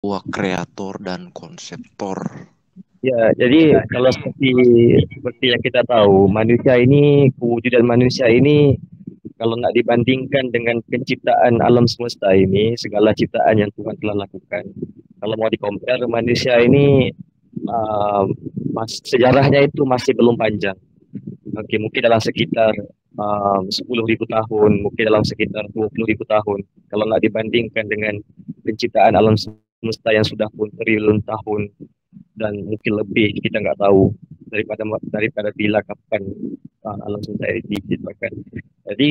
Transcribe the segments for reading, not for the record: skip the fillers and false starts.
Wah, kreator dan konseptor. Ya, jadi kalau seperti yang kita tahu, manusia ini, kewujudan manusia ini, kalau nggak dibandingkan dengan penciptaan alam semesta ini, segala ciptaan yang Tuhan telah lakukan, kalau mau di-compare, manusia ini uh, sejarahnya itu masih belum panjang. Oke, mungkin dalam sekitar 10.000 tahun, mungkin dalam sekitar 20.000 tahun. Kalau nggak dibandingkan dengan penciptaan alam semesta yang sudah pun triliun tahun dan mungkin lebih, kita nggak tahu daripada bila kapan alam semesta ini diciptakan. Jadi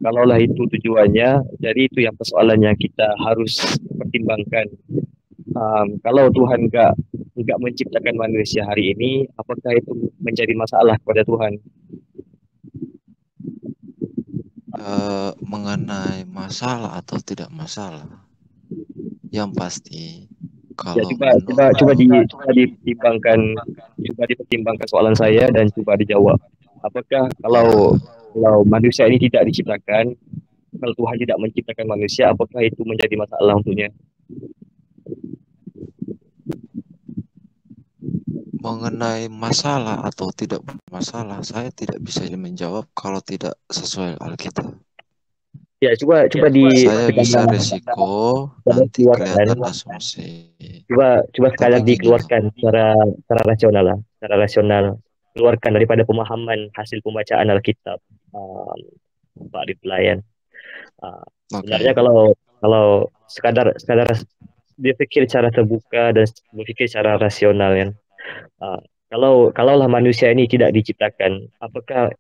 kalaulah itu tujuannya, jadi itu yang persoalannya kita harus pertimbangkan. Kalau Tuhan nggak menciptakan manusia hari ini, apakah itu menjadi masalah kepada Tuhan? Mengenai masalah atau tidak masalah, yang pasti Ya, kalau menurut coba dipertimbangkan soalan saya dan coba dijawab. Apakah ya, kalau manusia ini tidak diciptakan, kalau Tuhan tidak menciptakan manusia, apakah itu menjadi masalah untuknya? mengenai masalah atau tidak masalah, saya tidak bisa menjawab kalau tidak sesuai Alkitab. Ya, coba coba di Saya bisa sekadar resiko sekadar nanti keluarkan, kelihatan asumsi. coba Tapi sekadar gini loh, dikeluarkan secara rasional lah, secara rasional. Keluarkan daripada pemahaman hasil pembacaan Alkitab, um, Pak Riplayan. oke. Sebenarnya kalau sekadar sekadar dia pikir secara terbuka dan berpikir secara rasional ya. Uh, kalaulah manusia ini tidak diciptakan, apakah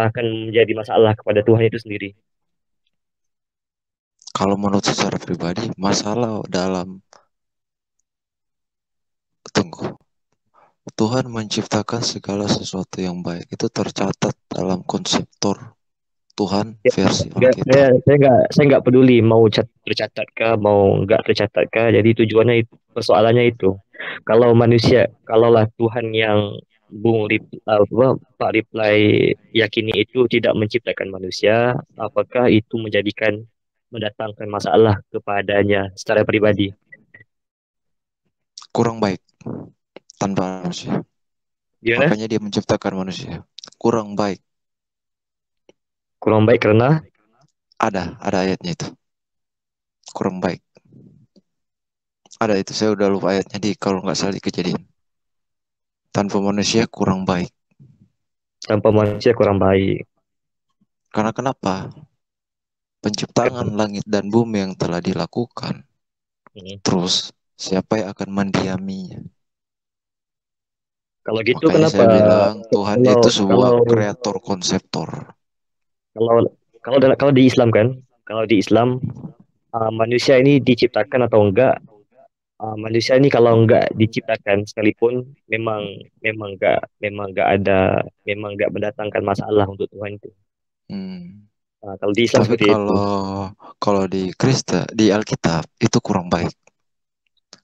akan menjadi masalah kepada Tuhan itu sendiri? Kalau menurut secara pribadi, masalah dalam tunggu. Tuhan menciptakan segala sesuatu yang baik. Itu tercatat dalam konseptor Tuhan Ya, versi nggak, Alkitab. saya nggak peduli mau tercatat kah, mau nggak tercatat kah. Jadi tujuannya itu, persoalannya itu. Kalaulah Tuhan yang Pak Reply yakini itu tidak menciptakan manusia, apakah itu mendatangkan masalah kepadanya secara pribadi? Kurang baik tanpa manusia. Gimana? Makanya dia menciptakan manusia. Kurang baik. Kurang baik karena Ada ayatnya itu. Kurang baik. Ada itu, saya udah lupa ayatnya di kalau nggak salah di Kejadian. Tanpa manusia kurang baik. tanpa manusia kurang baik. Karena kenapa? Penciptaan Kenapa? langit dan bumi yang telah dilakukan. Hmm. Terus, siapa yang akan mendiaminya? Kalau gitu Makanya kenapa saya bilang Tuhan kalau itu kalau sebuah kreator konseptor. kalau kalau di Islam kan, kalau di Islam manusia ini diciptakan atau enggak, manusia ini kalau enggak diciptakan sekalipun memang memang enggak ada, memang enggak mendatangkan masalah untuk Tuhan itu. Hmm. Kalau di Islam Tapi seperti itu. kalau di Kristen, di Alkitab itu kurang baik.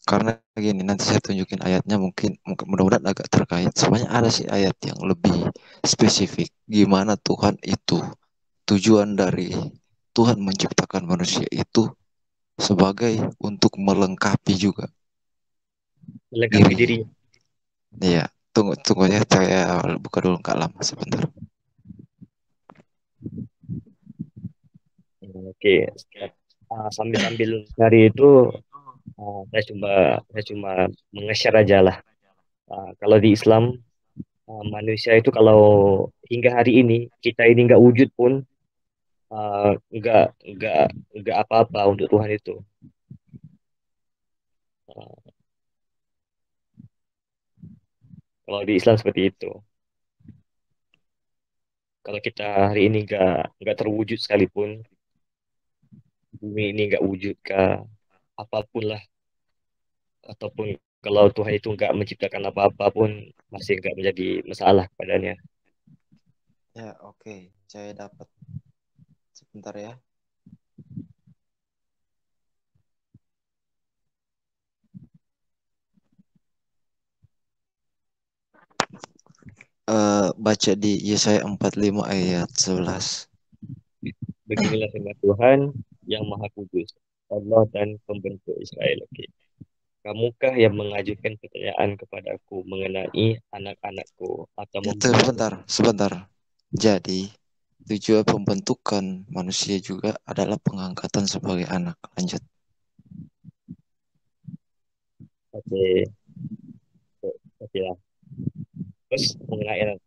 Karena gini, nanti saya tunjukin ayatnya mungkin mudah-mudahan agak terkait. Sebenarnya ada sih ayat yang lebih spesifik. Gimana Tuhan itu tujuan dari Tuhan menciptakan manusia itu sebagai untuk melengkapi juga Melengkapi dirinya. dirinya. Iya, tunggu ya, saya buka dulu nggak lama sebentar. Oke. Sambil-sambil dari itu, saya cuma menge-share aja lah. Kalau di Islam, manusia itu kalau hingga hari ini kita ini nggak wujud pun, uh, nggak nggak nggak apa-apa untuk Tuhan itu. Uh, Kalau di Islam seperti itu. Kalau kita hari ini nggak terwujud sekalipun, bumi ini nggak wujud kah, apapun lah, ataupun kalau Tuhan itu nggak menciptakan apa-apa pun masih nggak menjadi masalah kepadanya. Ya, oke. Saya dapat sebentar ya. Baca di Yesaya 45 ayat 11. Beginilah firman Tuhan yang Maha Kudus. Allah dan pembentuk Israel. Okey. Kamukah yang mengajukan pertanyaan kepadaku mengenai anak-anakku atau Itu sebentar. Jadi, tujuan pembentukan manusia juga adalah pengangkatan sebagai anak. Lanjut. Okey. Okey lah. Terus mengenai anak.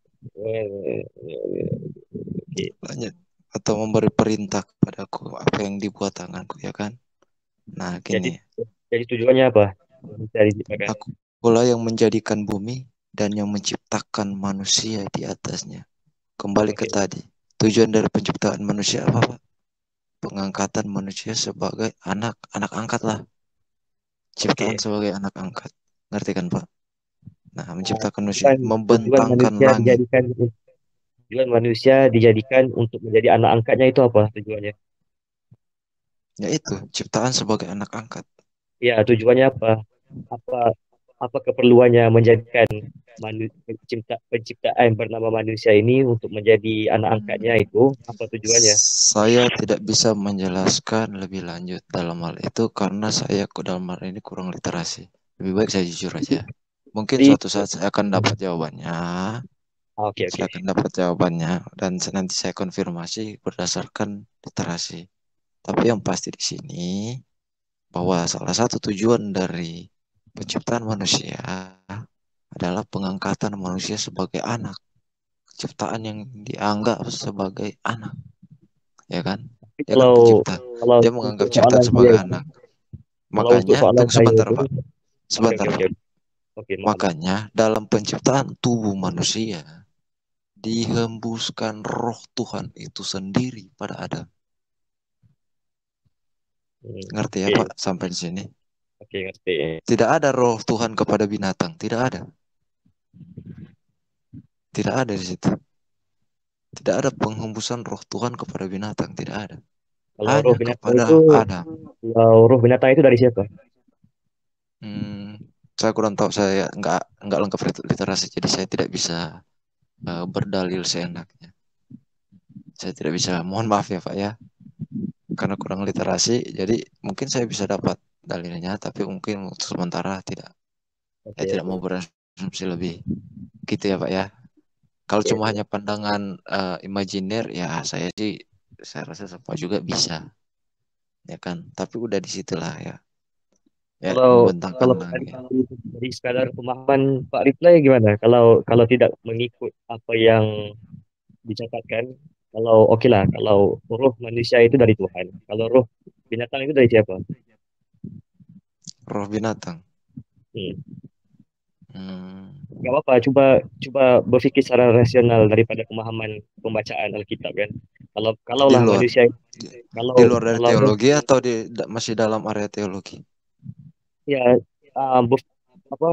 Okey. Lanjut. Atau memberi perintah kepadaku apa yang dibuat tanganku, ya kan? Nah, Jadi gini. jadi tujuannya apa? Mencari ciptakan. Aku pula yang menjadikan bumi dan yang menciptakan manusia di atasnya. Kembali ke Okey. tadi. Tujuan dari penciptaan manusia apa, Pak? Pengangkatan manusia sebagai anak angkat lah. Ciptaan Okey. sebagai anak angkat. Ngerti kan, Pak? Nah, Ah, menciptakan manusia, tujuan membentangkan manusia langit. dijadikan untuk menjadi anak angkatnya itu apa tujuannya? Yaitu, ciptaan sebagai anak angkat. Ya, tujuannya apa? Apa apa keperluannya menjadikan penciptaan bernama manusia ini untuk menjadi anak angkatnya Hmm, itu apa tujuannya? Saya tidak bisa menjelaskan lebih lanjut dalam hal itu karena saya dalam hal ini kurang literasi. Lebih baik saya jujur aja. Mungkin Jadi, suatu saat saya akan dapat jawabannya. oke Saya oke. akan dapat jawabannya dan nanti saya konfirmasi berdasarkan literasi. Tapi yang pasti di sini bahwa salah satu tujuan dari penciptaan manusia adalah pengangkatan manusia sebagai anak. Ciptaan yang dianggap sebagai anak, ya kan? Tapi Dia kan kalau pencipta. kalau Dia untuk menganggap ciptaan soalan saya sebagai itu, anak. kalau untuk Makanya, soalan tunggu saya sebentar, itu, Pak. oke Sebentar, oke oke Pak. oke maaf. Makanya, dalam penciptaan tubuh manusia, dihembuskan roh Tuhan itu sendiri pada Adam. Ngerti ya, Oke Pak? Sampai di sini. oke ngerti. Tidak ada roh Tuhan kepada binatang. Tidak ada. Tidak ada di situ. Tidak ada penghembusan roh Tuhan kepada binatang. Tidak ada. Kalau roh Hanya binatang itu, kepada Adam. kalau roh binatang itu dari siapa? Hmm, saya kurang tahu. Saya nggak lengkap literasi. Jadi saya tidak bisa berdalil seenaknya. Saya tidak bisa. Mohon maaf ya, Pak ya. Karena kurang literasi. Jadi mungkin saya bisa dapat dalilnya. Tapi mungkin untuk sementara tidak. Saya Oke tidak oke mau berasumsi lebih. Gitu ya, Pak ya. Kalau oke cuma oke. hanya pandangan imajiner, ya saya rasa semua juga bisa, ya kan. Tapi udah disitulah ya, ya Kalau membentangkan kalau langit. dari sekadar pemahaman Pak Reply gimana? Kalau kalau tidak mengikut apa yang dicatatkan, kalau oke lah, kalau roh manusia itu dari Tuhan, kalau roh binatang itu dari siapa? Roh binatang. Hmm. Hmm, Gak apa-apa, coba coba berpikir secara rasional daripada pemahaman pembacaan Alkitab kan. Kalau di kalaulah luar manusia di, kalau di luar dari kalau roh teologi atau masih dalam area teologi? ya uh, ber- apa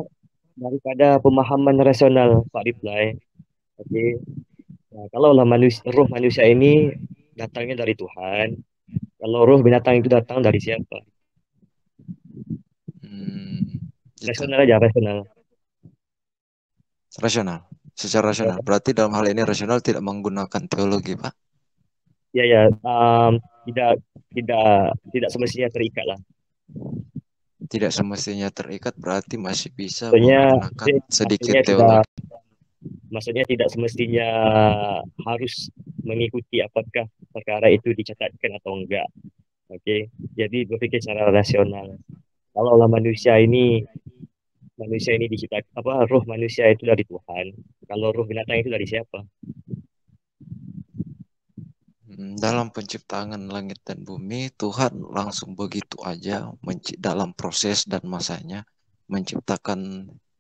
daripada pemahaman rasional Pak Reply, oke. Nah, kalaulah roh manusia ini datangnya dari Tuhan, kalau roh binatang itu datang dari siapa? Gitu. Rasional aja, rasional. Rasional. Secara rasional. Berarti dalam hal ini rasional tidak menggunakan teologi, Pak. Ya ya, tidak tidak tidak semestinya terikat lah. Tidak semestinya terikat, berarti masih bisa Maksudnya, menggunakan sedikit maksudnya tidak teologi. maksudnya tidak semestinya harus mengikuti apakah perkara itu dicatatkan atau enggak. Oke, jadi berpikir secara rasional. Kalaulah manusia ini diciptakan apa roh manusia itu dari Tuhan. Kalau roh binatang itu dari siapa? Dalam penciptaan langit dan bumi, Tuhan langsung begitu aja dalam proses dan masanya menciptakan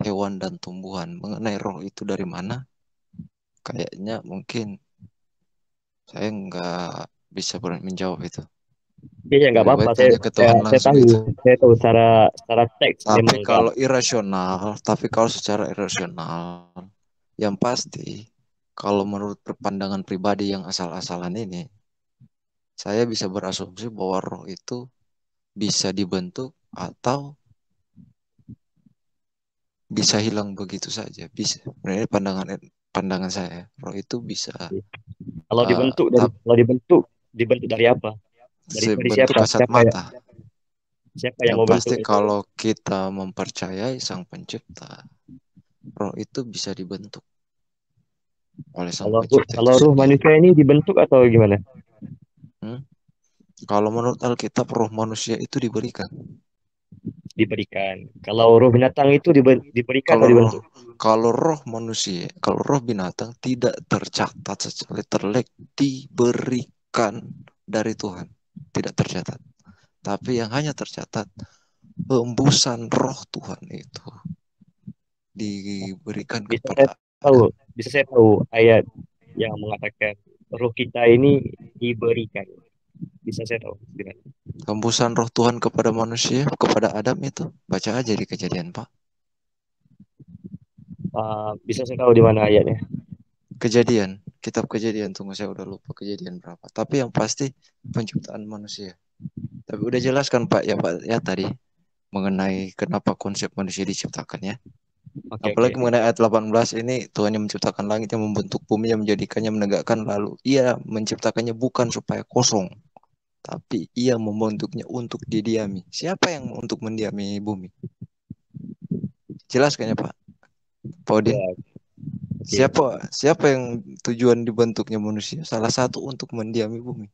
hewan dan tumbuhan. Mengenai roh itu dari mana? Kayaknya mungkin saya nggak bisa menjawab itu. Ya, ya nggak Lebih apa-apa. baik tanya ke Tuhan Saya langsung itu. saya tahu secara teks Tapi memang nggak. kalau irasional, tapi kalau secara irasional, yang pasti, kalau menurut pandangan pribadi yang asal-asalan ini, saya bisa berasumsi bahwa roh itu bisa dibentuk atau bisa hilang begitu saja. Bisa. Ini pandangan saya. Roh itu bisa Kalau tap dibentuk dari apa? Dari sebentuk siapa? kasat Siapa ya? mata. Siapa yang Yang mau bentuk pasti itu? kalau kita mempercayai Sang Pencipta, roh itu bisa dibentuk oleh Sang Pencipta itu Kalau ruh sendiri. manusia ini dibentuk atau gimana? Hmm? Kalau menurut Alkitab, roh manusia itu diberikan. Diberikan. Kalau ruh binatang itu diberikan atau Kalau roh, dibentuk? kalau roh manusia, kalau roh binatang tidak tercatat secara literally diberikan dari Tuhan, tidak tercatat. Tapi yang hanya tercatat hembusan roh Tuhan itu diberikan Bisa saya kepada tahu, Adam. bisa saya tahu ayat yang mengatakan roh kita ini diberikan. Bisa saya tahu gimana? Hembusan roh Tuhan kepada manusia, kepada Adam itu. Baca aja di Kejadian, Pak. Bisa saya tahu di mana ayatnya? Kejadian, kitab Kejadian. Tunggu, saya udah lupa kejadian berapa. Tapi yang pasti penciptaan manusia. Tapi udah jelaskan Pak ya Pak ya tadi mengenai kenapa konsep manusia diciptakan ya. Oke, oke. Apalagi mengenai ayat 18 ini Tuhan yang menciptakan langit, yang membentuk bumi, yang menjadikannya, menegakkan, lalu ia menciptakannya bukan supaya kosong, tapi ia membentuknya untuk didiami. Siapa yang untuk mendiami bumi? Jelas kayaknya Pak Paudin. Ya, oke. Siapa yang tujuan dibentuknya manusia? Salah satu untuk mendiami bumi.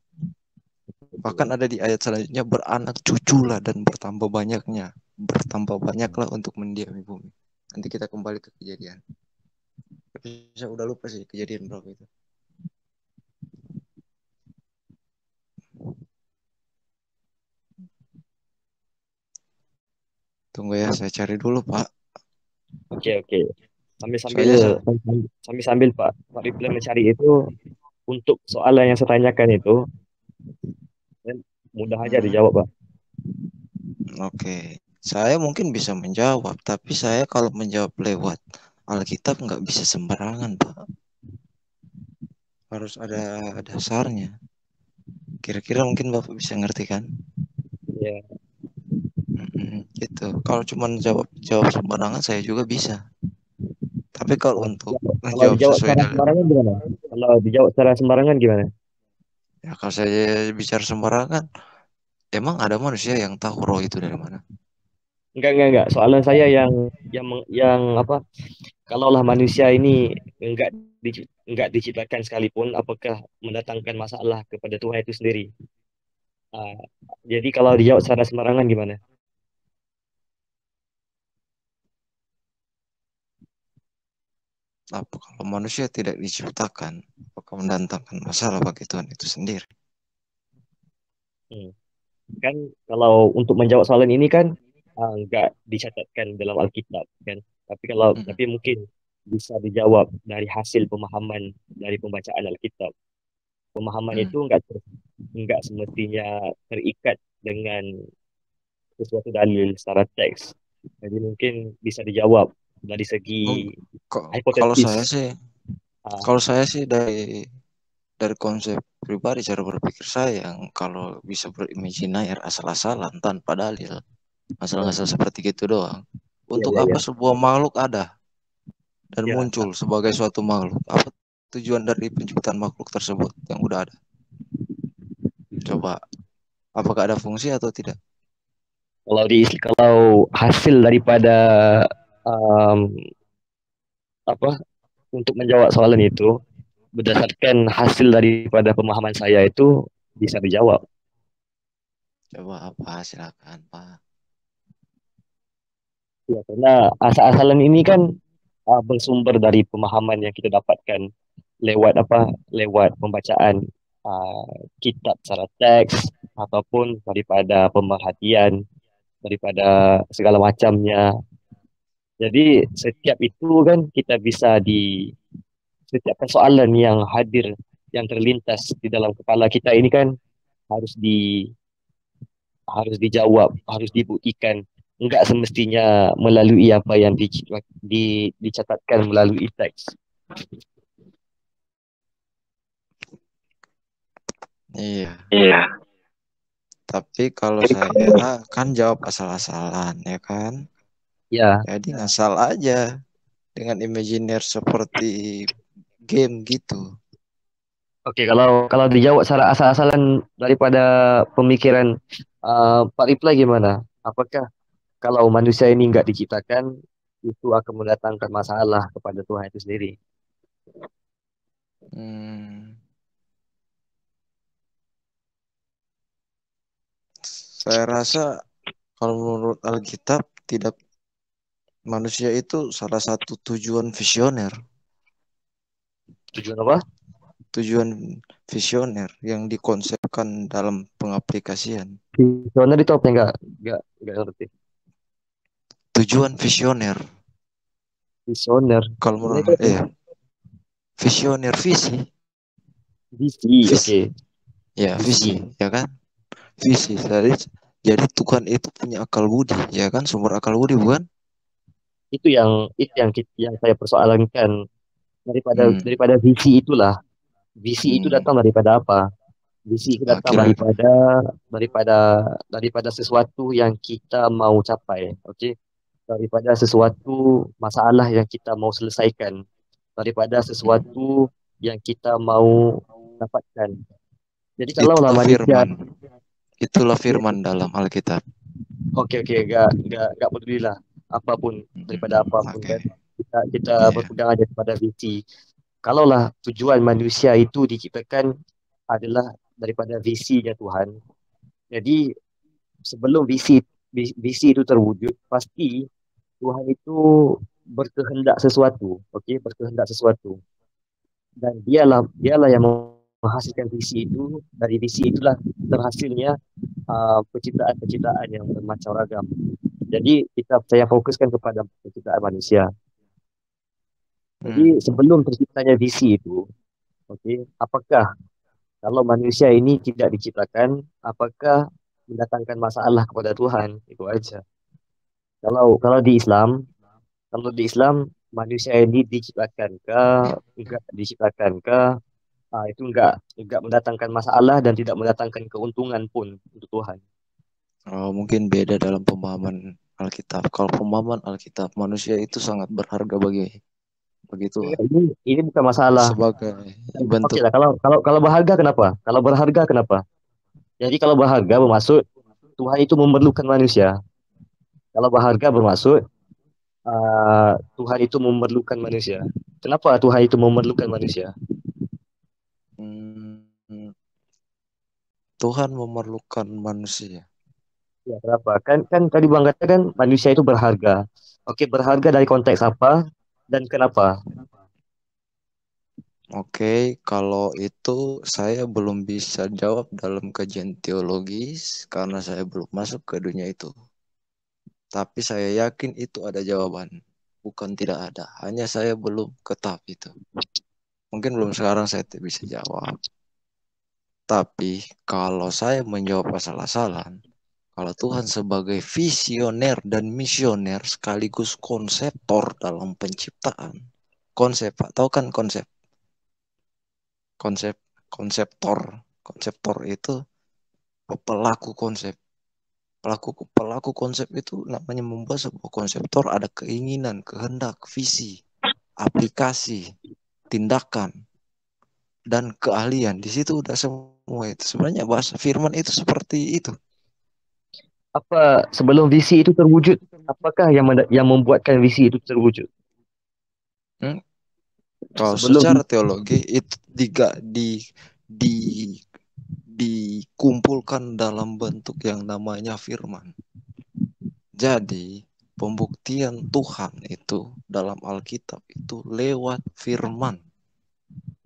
Bahkan ada di ayat selanjutnya, beranak cuculah dan bertambah banyaknya. Bertambah banyaklah untuk mendiami bumi. Nanti kita kembali ke kejadian. Tapi saya udah lupa sih kejadian berapa itu. Tunggu ya, saya cari dulu Pak. Oke, oke. Sambil-sambil Soalnya saya, sambil-sambil Pak Rifle mencari itu untuk soalan yang saya tanyakan itu dan mudah aja hmm, dijawab, Pak. oke. Saya mungkin bisa menjawab, tapi saya kalau menjawab lewat Alkitab nggak bisa sembarangan Pak. Harus ada dasarnya. Kira-kira mungkin Bapak bisa ngerti kan? Ya. Gitu. Kalau cuma jawab jawab sembarangan saya juga bisa. Tapi kalau Kalau untuk kalau menjawab dijawab sesuai secara dalil, sembarangan gimana? Kalau dijawab secara sembarangan gimana? ya kalau saya bicara sembarangan, emang ada manusia yang tahu roh itu dari mana? Enggak. Soalan saya yang apa? Kalaulah manusia ini enggak diciptakan sekalipun, apakah mendatangkan masalah kepada Tuhan itu sendiri? Ah, jadi kalau dijawab secara sembarangan gimana? Apa kalau manusia tidak diciptakan, apakah mendatangkan masalah bagi Tuhan itu sendiri? Hmm. Kan kalau untuk menjawab soalan ini kan enggak dicatatkan dalam Alkitab kan. Mm-mm. Tapi mungkin bisa dijawab dari hasil pemahaman dari pembacaan Alkitab. Pemahaman Mm. itu enggak semestinya terikat dengan sesuatu dalil secara teks. Jadi mungkin bisa dijawab dari segi Mung- Kalau saya hipotetis. sih, Ah, kalau saya sih dari konsep pribadi, cara berpikir saya yang kalau bisa berimajiner asal-asalan tanpa dalil, ya, asal-asal seperti gitu doang. ya, Untuk ya, apa ya. sebuah makhluk ada dan Ya, muncul sebagai suatu makhluk? Apa tujuan dari penciptaan makhluk tersebut yang udah ada? Coba, apakah ada fungsi atau tidak? kalau hasil daripada um, apa untuk menjawab soalan itu berdasarkan hasil daripada pemahaman saya itu bisa dijawab. Coba apa? Silakan, Pak. Ya, karena asal-asalan ini kan bersumber dari pemahaman yang kita dapatkan lewat lewat pembacaan uh, kitab secara teks ataupun daripada pemerhatian daripada segala macamnya. Jadi setiap itu kan kita bisa di setiap persoalan yang hadir yang terlintas di dalam kepala kita ini kan harus di harus dijawab, harus dibuktikan. Enggak semestinya melalui apa yang dicatatkan melalui teks. Iya, Iya. tapi kalau saya kan jawab asal-asalan, ya kan? Ya, Jadi ngasal aja dengan imajiner seperti game gitu. oke. Kalau dijawab secara asal-asalan daripada pemikiran Pak Reply gimana? Apakah kalau manusia ini nggak diciptakan, itu akan mendatangkan masalah kepada Tuhan itu sendiri? Hmm, saya rasa kalau menurut Alkitab tidak, manusia itu salah satu tujuan visioner, Tujuan apa? tujuan visioner yang dikonsepkan dalam pengaplikasian. Visioner itu apa? Nggak ngerti. Tujuan visioner, Visioner. kalau Sebenarnya menurut itu apa? visioner, visi, Visi, visi, oke. ya visi, Visi. ya kan, visi. Jadi Tuhan itu punya akal budi, ya kan, sumber akal budi bukan? Itu yang saya persoalankan daripada Hmm, daripada visi itulah. Visi itu hmm. datang daripada apa? Visi itu Nah, datang kira, daripada daripada sesuatu yang kita mau capai, oke? Daripada sesuatu masalah yang kita mau selesaikan, daripada hmm. sesuatu yang kita mau dapatkan. Jadi kalaulah Itulah manusia, firman, itulah ya, firman dalam Alkitab. oke oke, nggak pedulilah apapun daripada Hmm, apapun oke, kan, kita iya. berpegang aja kepada visi. Kalaulah tujuan manusia itu diciptakan adalah daripada visinya Tuhan. Jadi sebelum visi itu terwujud, pasti Tuhan itu berkehendak sesuatu, okey, berkehendak sesuatu. Dan dialah yang menghasilkan visi itu. Dari visi itulah terhasilnya penciptaan-penciptaan yang bermacam ragam. Jadi saya fokuskan kepada penciptaan manusia. Jadi Hmm. sebelum terciptanya visi itu, okey, apakah kalau manusia ini tidak diciptakan, apakah mendatangkan masalah kepada Tuhan? Itu aja. Kalau di Islam, kalau di Islam manusia ini diciptakan ke, enggak diciptakan ke, itu enggak mendatangkan masalah dan tidak mendatangkan keuntungan pun untuk Tuhan. Oh, mungkin beda dalam pemahaman Alkitab. Kalau pemahaman Alkitab, manusia itu sangat berharga bagi Tuhan. Ini bukan masalah. Sebagai Oke bentuk, lah, kalau kalau berharga kenapa? Kalau berharga kenapa? Jadi kalau berharga bermaksud Tuhan itu memerlukan manusia. Kalau berharga bermaksud Tuhan itu memerlukan manusia. Kenapa Tuhan itu memerlukan manusia? hmm, Tuhan memerlukan manusia. Ya, kenapa? Kan tadi Bang katakan manusia itu berharga. Oke, berharga dari konteks apa dan kenapa? Oke, kalau itu saya belum bisa jawab dalam kajian teologis karena saya belum masuk ke dunia itu. Tapi saya yakin itu ada jawaban. Bukan tidak ada. Hanya saya belum ke tahap itu. Mungkin belum sekarang saya tidak bisa jawab. Tapi kalau saya menjawab asal-asalan, kalau Tuhan sebagai visioner dan misioner sekaligus konseptor dalam penciptaan. Konsep, Pak. Tahu kan konsep? Konsep, konseptor. Konseptor itu pelaku konsep. Pelaku konsep itu namanya membuat sebuah konseptor, ada keinginan, kehendak, visi, aplikasi, tindakan, dan keahlian. Di situ udah semua itu. Sebenarnya bahasa firman itu seperti itu. Apa sebelum visi itu terwujud? Apakah yang membuatkan visi itu terwujud? Hmm? Kalau Sebelum secara teologi itu di dikumpulkan dalam bentuk yang namanya firman. Jadi pembuktian Tuhan itu dalam Alkitab itu lewat firman.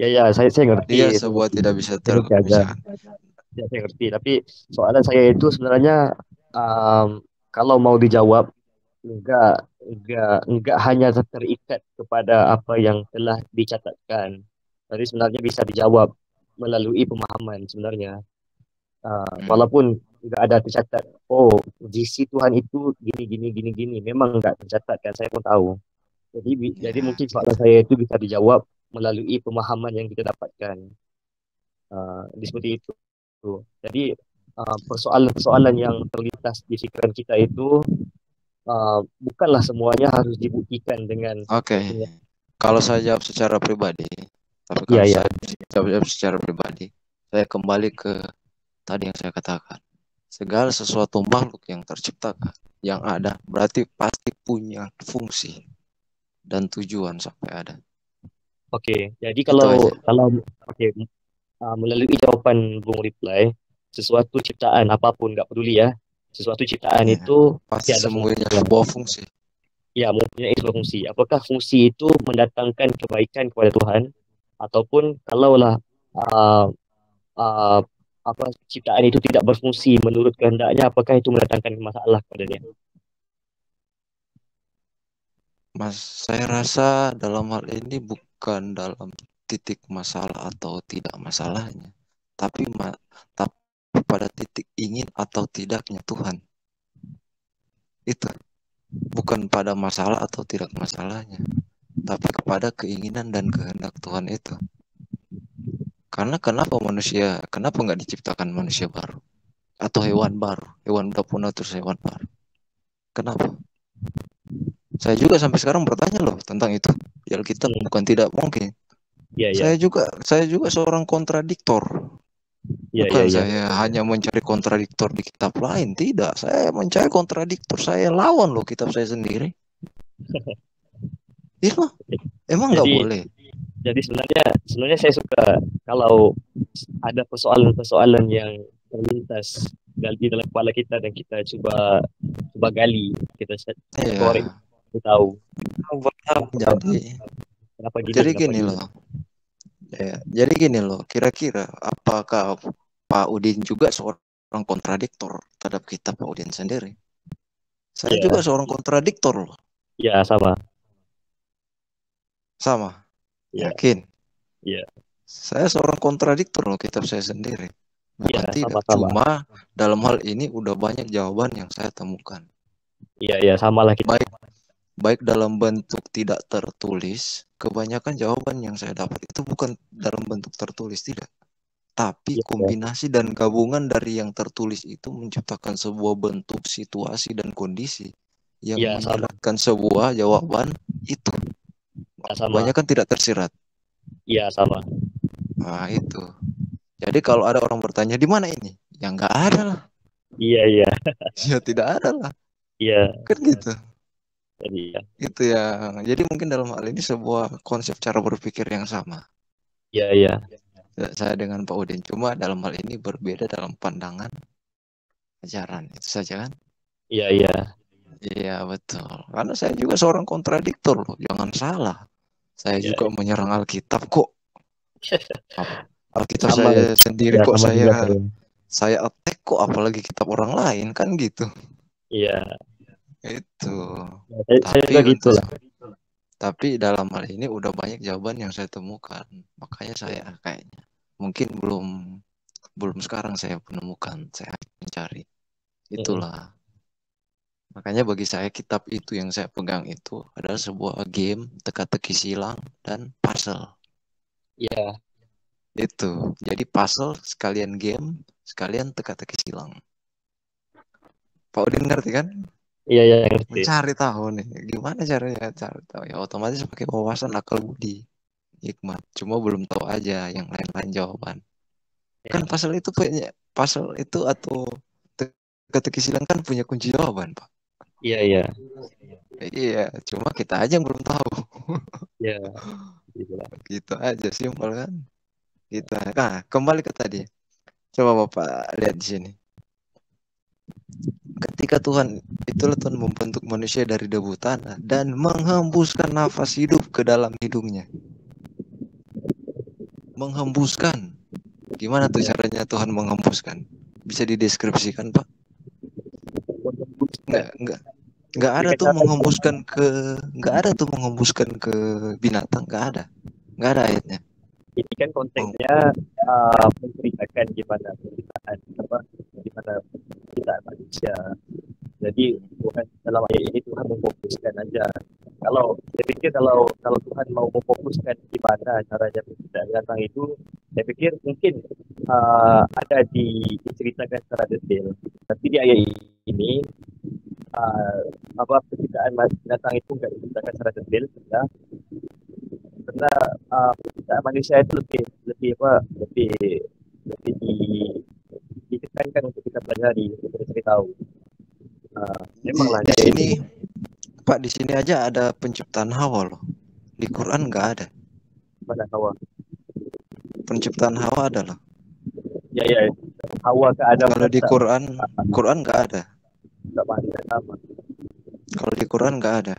ya saya ngerti, Dia saya sebuah ngerti. tidak bisa Saya ngerti aja. terpisahkan. Ya, saya ngerti. Tapi soalan saya itu sebenarnya um, kalau mau dijawab enggak enggak hanya terikat kepada apa yang telah dicatatkan. Tapi sebenarnya bisa dijawab melalui pemahaman sebenarnya. Hmm. Walaupun enggak ada tercatat, oh visi Tuhan itu gini gini gini gini. Memang enggak tercatat kan, saya pun tahu. Jadi Ya, mungkin soalan gitu. saya itu bisa dijawab melalui pemahaman yang kita dapatkan. Seperti itu. Jadi persoalan-persoalan yang terlintas di pikiran kita itu bukanlah semuanya harus dibuktikan Oke. dengan Kalau saya jawab secara pribadi, tapi ya kalau ya saya jawab secara pribadi, saya kembali ke tadi yang saya katakan. Segala sesuatu makhluk yang terciptakan, yang ada, berarti pasti punya fungsi dan tujuan sampai ada. Oke, jadi Itu kalau aja. kalau oke, melalui jawaban Bung Reply, sesuatu ciptaan apapun nggak peduli ya, sesuatu ciptaan Ya, itu pasti pasti ada semuanya fungsinya. sebuah fungsi. Ya, mempunyai sebuah fungsi. Apakah fungsi itu mendatangkan kebaikan kepada Tuhan, ataupun kalaulah uh, uh, apa ciptaan itu tidak berfungsi menurut kehendaknya, apakah itu mendatangkan masalah kepada dia? Mas, saya rasa dalam hal ini bukan dalam titik masalah atau tidak masalahnya, tapi tapi pada titik ingin atau tidaknya Tuhan. Itu bukan pada masalah atau tidak masalahnya, tapi kepada keinginan dan kehendak Tuhan itu. Karena kenapa nggak diciptakan manusia baru atau hewan baru, hewan udah punah terus hewan baru? Kenapa? Saya juga sampai sekarang bertanya loh tentang itu. Di Alkitab Hmm, bukan tidak mungkin. ya, ya, Saya juga seorang kontradiktor. ya, ya, Bukan ya, saya hanya mencari kontradiktor di kitab lain, tidak. Saya mencari kontradiktor, saya lawan loh kitab saya sendiri. Iya, emang nggak Jadi, boleh. jadi sebenarnya saya suka kalau ada persoalan-persoalan yang terlintas di dalam kepala kita dan kita coba gali, kita korek, Iya. kita tahu kenapa Jadi, kenapa gini, jadi kenapa gini gini. loh. Ya, jadi gini loh. Kira-kira apakah Pak Udin juga seorang kontradiktor terhadap kitab Pak Udin sendiri? Saya juga Ya, seorang kontradiktor loh. ya sama. Sama. Ya, Yakin? ya, Saya seorang kontradiktor loh kitab saya sendiri. ya, Bukan tidak. sama-sama. Cuma dalam hal ini udah banyak jawaban yang saya temukan. Iya, ya, samalah kita. Baik baik dalam bentuk tidak tertulis, kebanyakan jawaban yang saya dapat itu bukan dalam bentuk tertulis, tidak. Tapi Iya, ya, kombinasi dan gabungan dari yang tertulis itu menciptakan sebuah bentuk situasi dan kondisi yang ya, sama. menyiratkan sebuah jawaban itu. Ya, sama. Kebanyakan tidak tersirat. Iya, sama. Nah, itu. Jadi kalau ada orang bertanya di mana ini? Ya nggak ada lah. Iya, iya, Ya tidak ada lah. iya. Kan gitu. Jadi ya, Itu ya. Jadi mungkin dalam hal ini sebuah konsep cara berpikir yang sama. iya, iya, Saya dengan Pak Udin. Cuma dalam hal ini berbeda dalam pandangan ajaran. Itu saja kan? iya, iya. Iya betul. Karena saya juga seorang kontradiktor loh. Jangan salah. Saya Iya. juga menyerang Alkitab kok. Alkitab Sama, saya sendiri ya, kok sama juga saya. saya attack kok, apalagi kitab orang lain kan gitu. Iya, Itu. ya, saya Tapi juga untuk gitulah. tapi dalam hal ini udah banyak jawaban yang saya temukan. Makanya saya kayaknya mungkin belum belum sekarang saya menemukan, saya mencari. Mm. Itulah. Makanya bagi saya kitab itu yang saya pegang itu adalah sebuah game teka-teki silang dan puzzle. Iya, Itu. Jadi puzzle sekalian game, sekalian teka-teki silang. Pak Udin ngerti kan? iya, iya, ngerti. Mencari tahu nih, gimana caranya cari tahu. Ya otomatis pakai wawasan akal budi, hikmat. Cuma belum tahu aja yang lain-lain jawaban. Kan Iya, puzzle itu atau teka-teki silang kan punya kunci jawaban, Pak. iya, iya, Iya, cuma kita aja yang belum tahu. iya, gitulah. Gitu aja, simpel kan? Gitu. Nah, kembali ke tadi. Coba Bapak lihat di sini. Ketika Tuhan membentuk manusia dari debu tanah dan menghembuskan nafas hidup ke dalam hidungnya. Menghembuskan. Gimana tuh Iya. caranya Tuhan menghembuskan? Bisa dideskripsikan, Pak? Menghembuskan. Enggak. Enggak ada Ketika tuh cara menghembuskan ke binatang, enggak ada. Enggak ada ayatnya. ini kan Meng- konteksnya menceritakan gimana penciptaan apa gimana penciptaan manusia. Jadi Tuhan dalam ayat ini Tuhan memfokuskan aja. Kalau saya pikir kalau Tuhan mau memfokuskan gimana caranya penciptaan binatang itu, saya pikir mungkin ada diceritakan secara detail. Tapi di ayat ini uh, apa penciptaan binatang itu enggak diceritakan secara detail ya. Karena penciptaan manusia itu lebih lebih apa lebih lebih ditekankan untuk kita pelajari, untuk kita cari tahu. Memanglah Di gaya sini, ini Pak, di sini aja ada penciptaan Hawa loh. Di Quran nggak ada. pada Hawa. Penciptaan Hawa ada loh. Ya, ya, Hawa ke Adam Kalau kan di tak Quran nggak ada. tak sama. Kalau di Quran nggak ada.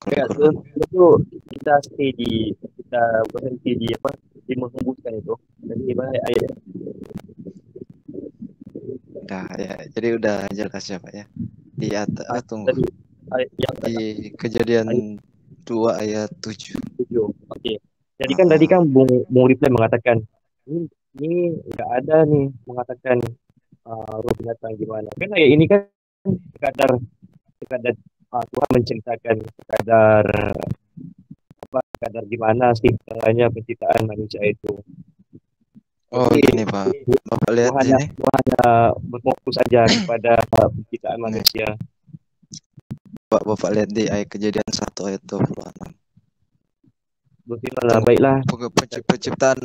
Kalau di Ya, Quran. itu kita stay di kita berhenti di apa? Di menghembuskan itu. Dan di mana ayat Udah ya. Jadi udah jelas ya Pak ya. Di atas, tunggu. tadi ayat yang Di ayat Kejadian 2 ayat 7. 7. Okey. Jadi kan tadi Heeh. kan Bung Reply mengatakan ini nggak ada nih mengatakan roh binatang gimana. Kan ayat ini kan sekadar sekadar Tuhan menceritakan sekadar sekadar gimana sih caranya penciptaan manusia itu. Oh Jadi gini Pak. Bapak lihat Tuhan hanya, sini. Tuhan hanya berfokus saja kepada penciptaan Nih, manusia. Bapak lihat di ayat Kejadian 1 ayat 26. Berfirman lah, Tunggu. baiklah. Penciptaan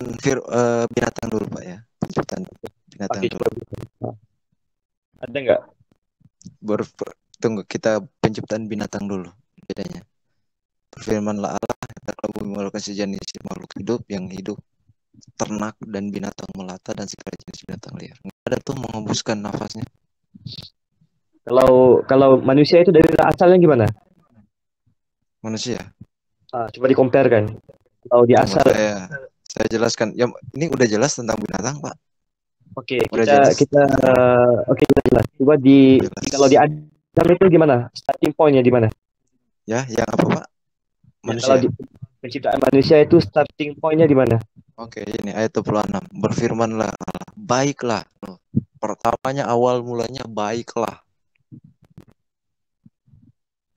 binatang dulu Pak ya. Penciptaan binatang Okey, dulu. ada nggak? Tunggu, kita penciptaan binatang dulu. Bedanya. Berfirmanlah Allah, hendaklah bumi mengeluarkan sejenis makhluk hidup yang hidup, ternak dan binatang melata dan segala jenis binatang liar. Nggak ada tuh mengembuskan nafasnya. Kalau manusia itu dari asalnya gimana? Manusia. Coba di-compare kan. Kalau di Tunggu, asal, saya jelaskan. Ya, ini udah jelas tentang binatang, Pak. okey, Udah jelas kita tentang okey kita jelas. Coba di jelas. kalau di Adam itu gimana? Starting point-nya di mana? Ya, yang apa, Pak? Ya, kalau Manusia. di penciptaan manusia itu starting point-nya di mana? Oke, ini ayat 26. Berfirmanlah Allah, baiklah. Pertamanya awal mulanya baiklah.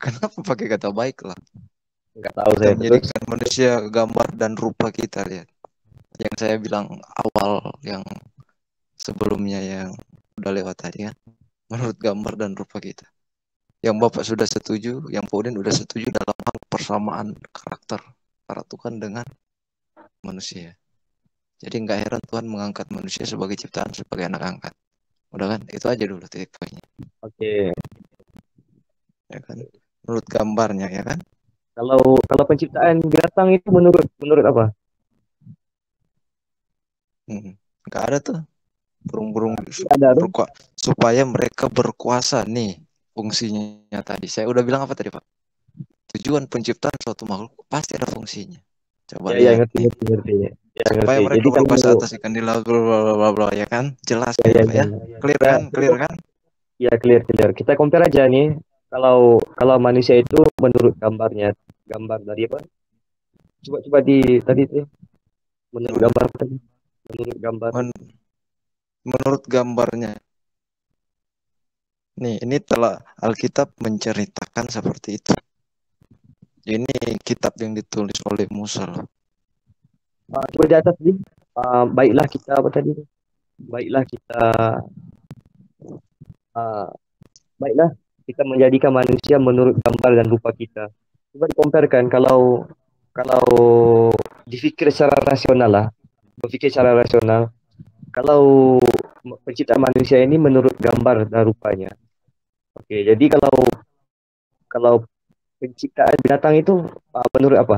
Kenapa pakai kata baiklah? Enggak tahu Kita saya terus. menjadikan manusia gambar dan rupa kita, lihat. Yang saya bilang awal, yang sebelumnya yang udah lewat tadi kan. Menurut gambar dan rupa kita. Yang Bapak sudah setuju, yang Pak Udin sudah setuju dalam hal persamaan karakter para Tuhan dengan manusia. Jadi nggak heran Tuhan mengangkat manusia sebagai ciptaan, sebagai anak angkat. Udah kan? Itu aja dulu titik poinnya. Okey. Ya kan? Menurut gambarnya ya kan? Kalau penciptaan binatang itu menurut apa? Nggak ada tuh. Burung-burung Ada tuh. supaya mereka berkuasa nih fungsinya tadi. Saya udah bilang apa tadi Pak? Tujuan penciptaan suatu makhluk pasti ada fungsinya. Coba Ya, lihat nih. ngerti. Ya, Supaya ngerti. mereka Jadi berkuasa kalau atas ikan di laut, bla bla bla bla, ya kan? Jelas kan ya, ya Pak ya? Clear ya, kan? Clear kan? ya clear. Kita compare aja nih. Kalau manusia itu menurut gambarnya, gambar dari apa? Coba di tadi tuh menurut Gimana? gambar tadi. Menurut gambar. Menurut gambarnya. Nih, ini telah Alkitab menceritakan seperti itu. Ini kitab yang ditulis oleh Musa loh. Coba di atas nih. Baiklah kita apa tadi? Baiklah kita uh, baiklah kita menjadikan manusia menurut gambar dan rupa kita. Coba dikomparekan kalau dipikir secara rasional lah, berfikir secara rasional. Kalau penciptaan manusia ini menurut gambar dan rupanya. Oke, jadi kalau penciptaan binatang itu menurut apa?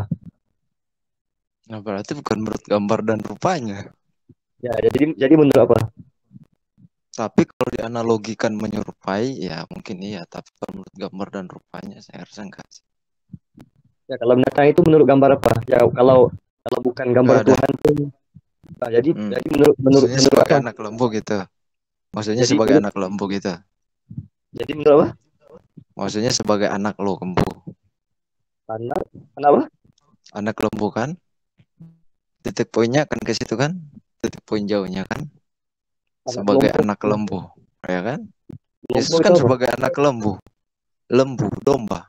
Nah, berarti bukan menurut gambar dan rupanya. Ya, jadi menurut apa? Tapi kalau dianalogikan menyerupai, ya mungkin iya. Tapi kalau menurut gambar dan rupanya, saya rasa enggak sih. Ya, kalau binatang itu menurut gambar apa? Ya, kalau bukan gambar Enggak ada. Tuhan pun, jadi Maksudnya menurut sebagai apa? anak lembu gitu. Maksudnya Jadi sebagai anak lembu gitu. jadi menurut apa? Maksudnya sebagai anak lembu. Anak, apa? Anak lembu kan? Titik poinnya kan ke situ kan? Titik poin jauhnya kan? Anak Sebagai kelompok. anak lembu, ya kan? Kelompok Yesus itu kan apa? sebagai anak lembu, domba,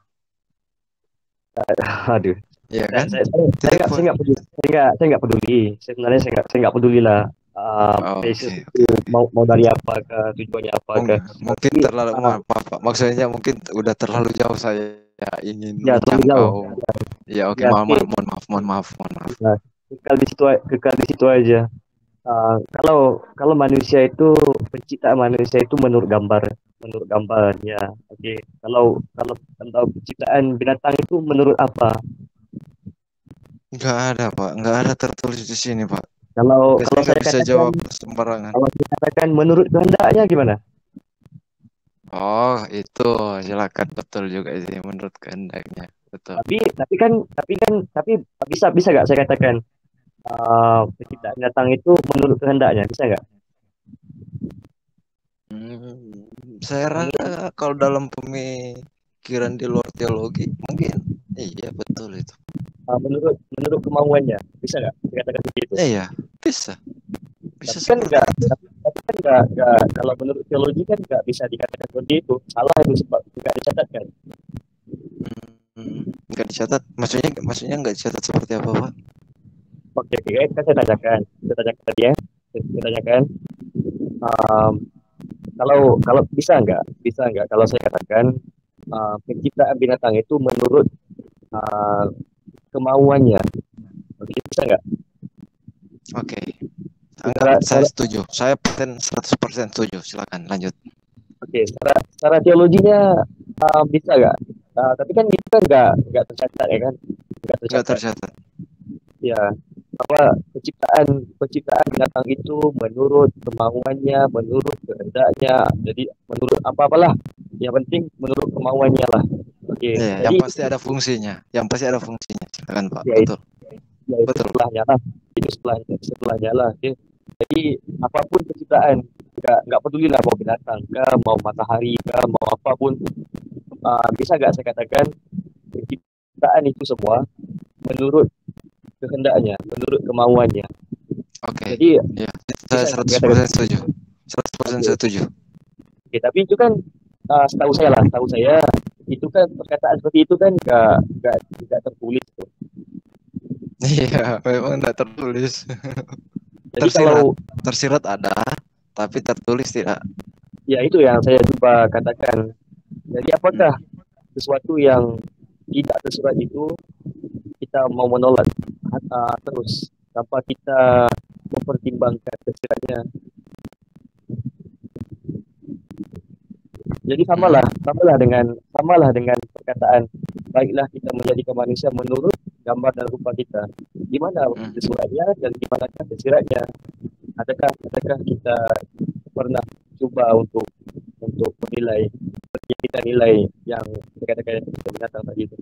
Aduh. ya Saya kan? saya saya Titik nggak saya poin. nggak peduli. Saya nggak peduli. Sebenarnya saya nggak peduli lah. Yesus Oke, itu mau dari apa ke tujuannya apa ke. Mungkin Tapi terlalu maaf, Pak. Maksudnya mungkin udah terlalu jauh saya ingin ya terlalu jauh. menjangkau. Ya oke, Ya, mohon oke. maaf. Nah, kekal di situ aja. Kalau manusia itu penciptaan manusia itu menurut gambarnya. Oke. Kalau penciptaan binatang itu menurut apa? Nggak ada, Pak. Nggak ada tertulis di sini, Pak. Kalau Saya kalau nggak saya bisa katakan jawab sembarangan. kalau saya katakan menurut kehendaknya gimana? Oh, itu silakan, betul juga sih menurut kehendaknya. Betul. Tapi bisa bisa nggak saya katakan penciptaan binatang itu menurut kehendaknya bisa nggak? Saya rasa Menurut kalau dalam pemikiran di luar teologi mungkin iya betul itu. menurut menurut kemauannya bisa nggak saya katakan begitu? Iya, bisa. Bisa Tapi kan seperti nggak itu. tapi kan nggak kalau menurut teologi kan nggak bisa dikatakan seperti itu salah itu sebab nggak dicatatkan. Nggak dicatat. Maksudnya nggak dicatat seperti apa, Pak? Oke oke kan saya tanyakan tadi ya saya tanyakan um, kalau bisa nggak kalau saya katakan penciptaan binatang itu menurut uh, kemauannya. Oke, bisa nggak? Oke. Anggap Secara, saya secara, setuju. Saya 100% setuju. Silakan lanjut. oke, secara teologinya bisa nggak? Tapi kan itu kan nggak tercatat ya kan? Nggak Nggak tercatat. tercatat. Ya, apa penciptaan binatang itu menurut kemauannya, menurut kehendaknya. Jadi menurut apa-apalah. Yang penting menurut kemauannya lah. Oke, Iya, jadi yang pasti ada fungsinya. Yang pasti ada fungsinya. Silakan, Pak. ya Betul. ya itu Betul, Pak. setelahnya lah itu setelahnya lah oke. Jadi apapun penciptaan nggak peduli lah mau binatang kah mau matahari kah mau apapun bisa nggak saya katakan penciptaan itu semua menurut kehendaknya menurut kemauannya. Oke. Jadi Ya, saya bisa nggak saya katakan 100% setuju. 100% oke setuju. oke tapi itu kan setahu saya itu kan perkataan seperti itu kan nggak tertulis tuh. Iya, memang tidak tertulis. Jadi Tersirat. kalau Tersirat ada, tapi tertulis tidak. ya itu yang saya coba katakan. Jadi apakah Hmm. sesuatu yang tidak tersurat itu kita mau menolak terus tanpa kita mempertimbangkan tersiratnya. Jadi Hmm. samalah dengan perkataan baiklah kita menjadikan manusia menurut gambar dan rupa kita. Di mana Hmm. tersuratnya dan di manakah tersiratnya? Adakah kita pernah coba untuk menilai kita nilai yang dikatakan binatang tadi itu?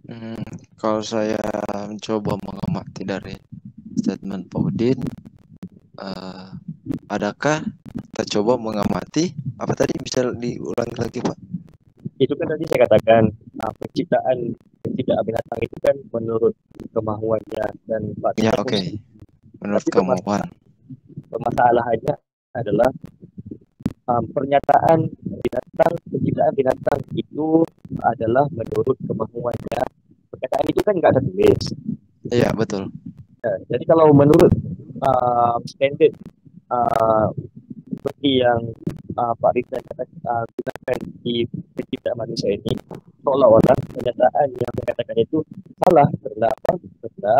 Hmm. Kalau saya mencoba mengamati dari statement Pak Udin, eh, adakah kita coba mengamati apa tadi bisa diulangi lagi, Pak? Itu kan tadi saya katakan penciptaan binatang itu kan menurut kemauannya dan Pak Ya, Rita pun oke. Menurut tapi kamu, Wan. permasalahannya adalah pernyataan penciptaan binatang itu adalah menurut kemauannya. Perkataan itu kan nggak tertulis. Iya, betul. Jadi kalau menurut standard uh, seperti yang Pak Rita gunakan di penciptaan manusia ini, seolah-olah pernyataan yang dikatakan itu salah karena apa? Karena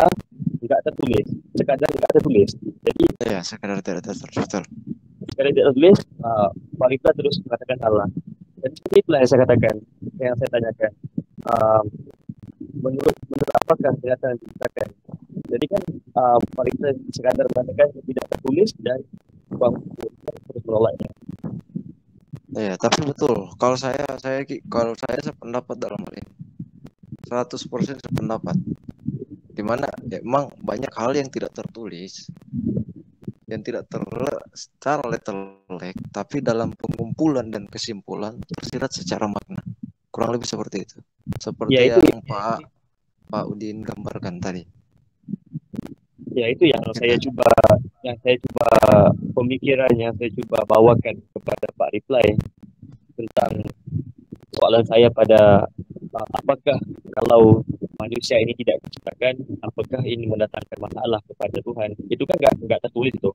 nggak tertulis, sekadar nggak tertulis. Jadi Iya, sekadar tidak tertulis, betul. sekadar tidak tertulis, Pak Rita terus mengatakan salah. Dan seperti itulah yang saya katakan, yang saya tanyakan. Uh, menurut apakah pernyataan yang dikatakan? Jadi kan Pak Rita sekadar mengatakan tidak tertulis dan Bang terus menolaknya. Iya, tapi betul. Kalau saya sependapat dalam hal ini. 100% sependapat. Di mana emang banyak hal yang tidak tertulis, yang tidak secara letter-like, tapi dalam pengumpulan dan kesimpulan tersirat secara makna. Kurang lebih seperti itu. Ya Seperti itu yang Pak Udin gambarkan tadi. ya itu yang saya coba pemikiran yang saya coba bawakan kepada Pak Reply tentang soalan saya pada apakah kalau manusia ini tidak diciptakan, apakah ini mendatangkan masalah kepada Tuhan? Itu kan nggak tertulis tuh.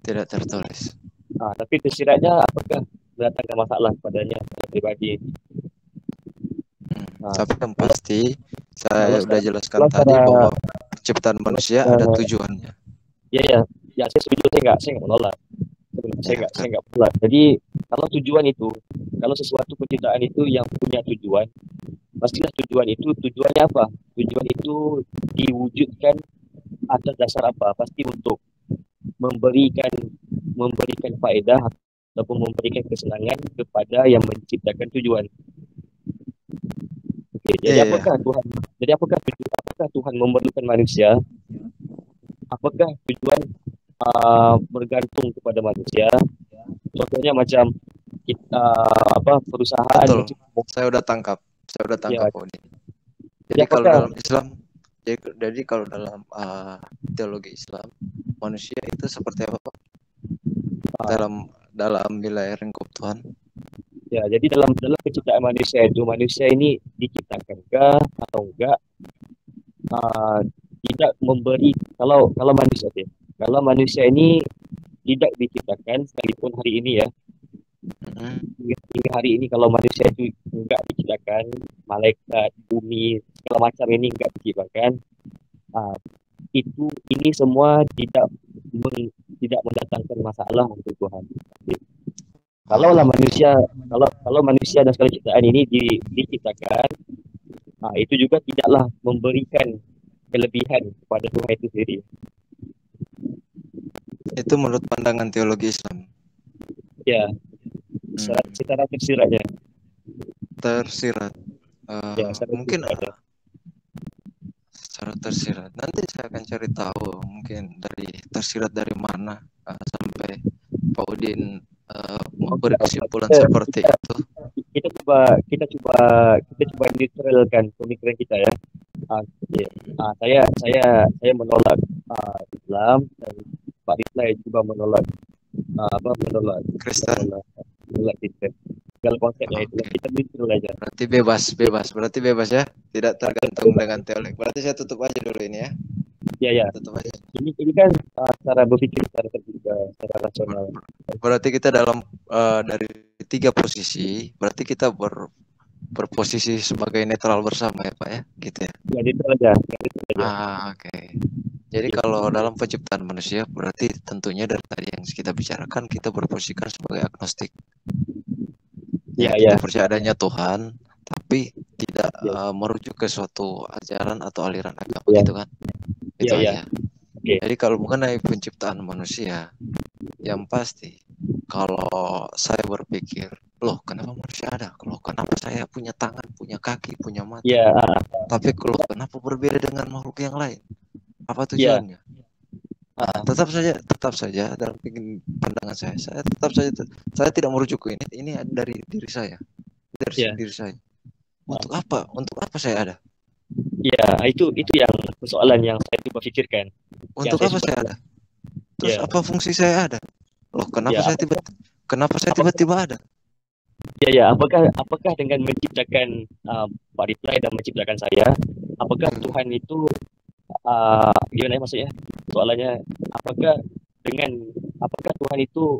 Tidak tertulis. Tapi tersiratnya apakah mendatangkan masalah kepadanya pribadi? Tapi yang Kalau pasti kalau saya udah secara jelaskan kalau tadi secara bahwa penciptaan kalau manusia ada secara tujuannya. Ya, ya, ya, saya setuju. Saya nggak menolak. Ya, Saya nggak menolak. Jadi kalau tujuan itu, kalau sesuatu penciptaan itu yang punya tujuan, pastilah tujuan itu tujuannya apa? Tujuan itu diwujudkan atas dasar apa? Pasti untuk memberikan memberikan faedah ataupun memberikan kesenangan kepada yang menciptakan tujuan. Okey, iya, iya. apakah Tuhan memerlukan manusia? Apakah tujuan bergantung kepada manusia? Contohnya macam kita perusahaan Betul. menciptakan, Saya udah ya. tangkap Odin. Jadi Jadi kalau apakah dalam Islam, jadi kalau dalam teologi Islam, manusia itu seperti apa, Pak? uh, Dalam dalam wilayah lingkup Tuhan. ya, jadi dalam dalam penciptaan manusia itu, manusia ini diciptakankah atau enggak, uh, tidak memberi, kalau manusia, okay, kalau manusia ini tidak diciptakan sekalipun hari ini ya, Mm-mm. hingga hari ini kalau manusia itu enggak diciptakan, malaikat, bumi, segala macam ini enggak diciptakan, uh, ini semua tidak mendatangkan masalah untuk Tuhan. Okay. Kalaulah Oh, oke. manusia, kalau manusia dan segala ciptaan ini diciptakan, itu juga tidaklah memberikan kelebihan kepada Tuhan itu sendiri. Itu menurut pandangan teologi Islam. Ya, secara tersiratnya. Tersirat. Ya, secara Mungkin tersiratnya. secara tersirat. Nanti saya akan cari tahu mungkin dari tersirat dari mana sampai Pak Udin memberi kesimpulan Kita, seperti kita, itu. kita coba neutralkan pemikiran kita ya. Okay. Saya menolak Islam, dan Pak Rizal juga menolak Kristen. menolak Kristen. Segala konsepnya itu Oke. kita neutral aja. Berarti bebas ya. Tidak tergantung dengan teologi. Berarti saya tutup aja dulu ini ya. Ya. Tutup aja. Ini kan cara berpikir secara terbuka, secara rasional. Berarti kita dalam dari 3 posisi, berarti kita berposisi sebagai netral bersama ya Pak ya, gitu ya. Ya, neutral aja. Oke. Jadi kalau dalam penciptaan manusia berarti tentunya dari tadi yang kita bicarakan kita berposisikan sebagai agnostik. Ya, kita percaya adanya Tuhan, tapi tidak merujuk ke suatu ajaran atau aliran agama gitu kan. Itu aja. Okay. Jadi kalau mengenai penciptaan manusia, yang pasti kalau saya berpikir, loh kenapa manusia ada? Loh kenapa saya punya tangan, punya kaki, punya mata? Tapi loh kenapa berbeda dengan makhluk yang lain? Apa tujuannya? Tetap saja dalam pandangan saya saya tidak merujuk ke ini dari diri saya, dari diri saya. Untuk apa saya ada? Ya, itu yang persoalan yang saya coba pikirkan. Untuk apa saya ada? Terus apa fungsi saya ada? Loh kenapa saya tiba-tiba ada? Ya, apakah dengan menciptakan Pak Rizal dan menciptakan saya, apakah Tuhan itu gimana maksudnya? Soalannya, apakah Tuhan itu